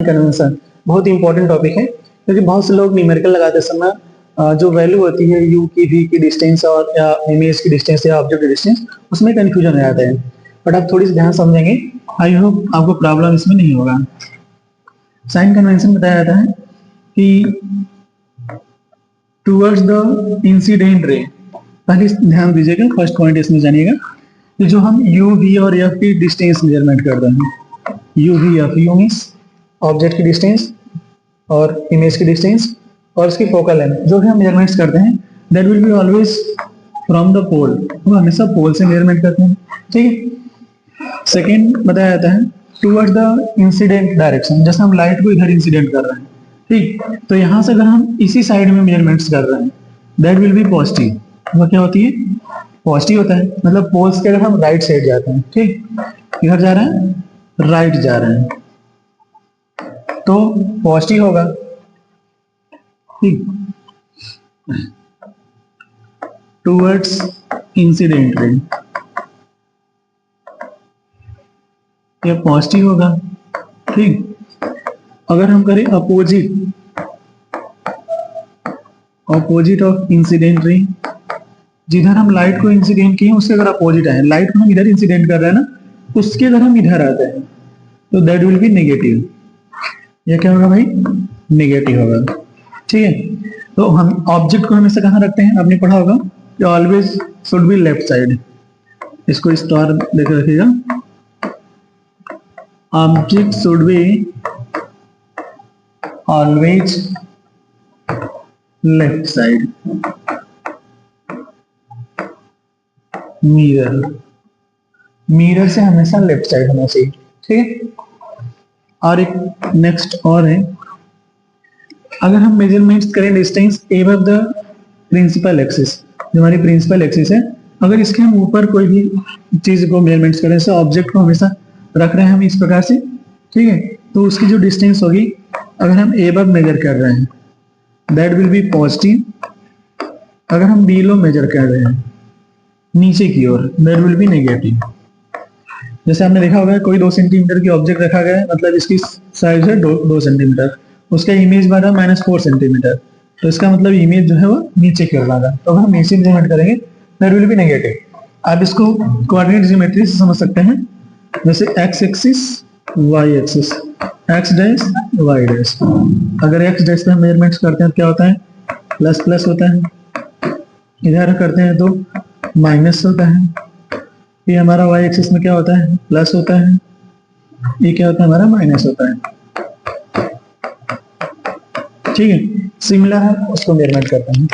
Convention बहुत ही important topic है क्योंकि बहुत से लोग न्यूमेरिकल लगाते समय जो वैल्यू होती है यू की वी की डिस्टेंस और या इमेज की डिस्टेंस या ऑब्जेक्ट की डिस्टेंस उसमें कंफ्यूजन हो जाता है। बट आप थोड़ी सी ध्यान समझेंगे, आई होप आपको प्रॉब्लम इसमें नहीं होगा। साइन कन्वेंशन बताया जाता है कि टूवर्ड्स द इंसिडेंट रे, पहले ध्यान दीजिएगा, फर्स्ट पॉइंट इसमें जानिएगा कि जो हम यू वी और एफ की डिस्टेंस मेजरमेंट कर रहे हैं, you V F, you means object की डिस्टेंस और इमेज की डिस्टेंस और इसकी फोकल लेंथ, जो भी हम मेजरमेंट्स करते हैं that will be always from the pole, वो हमेशा पोल से मेजरमेंट करते हैं। ठीक है। सेकेंड बताया जाता है टूवर्ड्स द इंसिडेंट डायरेक्शन, जैसे हम लाइट को इधर इंसिडेंट कर रहे हैं, ठीक, तो यहां से अगर हम इसी साइड में मेजरमेंट्स कर रहे हैं दैट विल बी पॉजिटिव, वो क्या होती है, पॉजिटिव होता है। मतलब पोल्स के अगर हम राइट साइड जाते हैं, ठीक, इधर जा रहे हैं, राइट जा रहे हैं, तो पॉजिटिव होगा, ठीक, टूवर्ड्स इंसिडेंट रे ये पॉजिटिव होगा, ठीक। अगर हम करें अपोजिट ऑफ इंसिडेंट रे, जिधर हम लाइट को इंसिडेंट किए उसके अगर अपोजिट आए, लाइट को हम इधर इंसिडेंट कर रहे हैं ना, उसके अगर हम इधर आते हैं तो दैट विल बी नेगेटिव, ये क्या होगा भाई, नेगेटिव होगा। ठीक है। तो हम ऑब्जेक्ट को हमेशा कहाँ रखते हैं, आपने पढ़ा होगा कि always should be left side, इसको स्टार देख रखिएगा, object should be always left side, mirror से हमेशा लेफ्ट साइड होना चाहिए। ठीक है। और एक नेक्स्ट और है, अगर हम मेजरमेंट्स करें distance above the principal axis, जो हमारी प्रिंसिपल एक्सिस है, अगर इसके हम ऊपर कोई भी चीज को मेजरमेंट्स करें, जैसे ऑब्जेक्ट को हमेशा रख रहे हैं हम इस प्रकार से, ठीक है, तो उसकी जो डिस्टेंस होगी अगर हम एबव मेजर कर रहे हैं दैट विल बी पॉजिटिव, अगर हम बिलो मेजर कर रहे हैं नीचे की ओर दैट विल बी नेगेटिव। जैसे आपने देखा होगा कोई 2 सेंटीमीटर की ऑब्जेक्ट रखा गया है, मतलब इसकी साइज है 2 सेंटीमीटर, उसका इमेज बना -4 सेंटीमीटर, तो इसका मतलब इमेज जो है वो नीचे की ओर लगा, तो अगर हम नीचे मेजरमेंट करेंगे दैट विल बी नेगेटिव। आप इसको कोऑर्डिनेट ज्योमेट्री से समझ सकते हैं, जैसे X axis Y axis, X dash Y dash, अगर एक्स डैश पे हम मेजरमेंट्स करते हैं तो क्या होता है, प्लस प्लस होता है, इधर करते हैं तो माइनस होता है, ये हमारा वाई एक्सिस में क्या होता है, प्लस होता है, ये क्या होता है, हमारा माइनस होता है। ठीक है। सिमिलर है उसको मेजरमेंट करते हैं।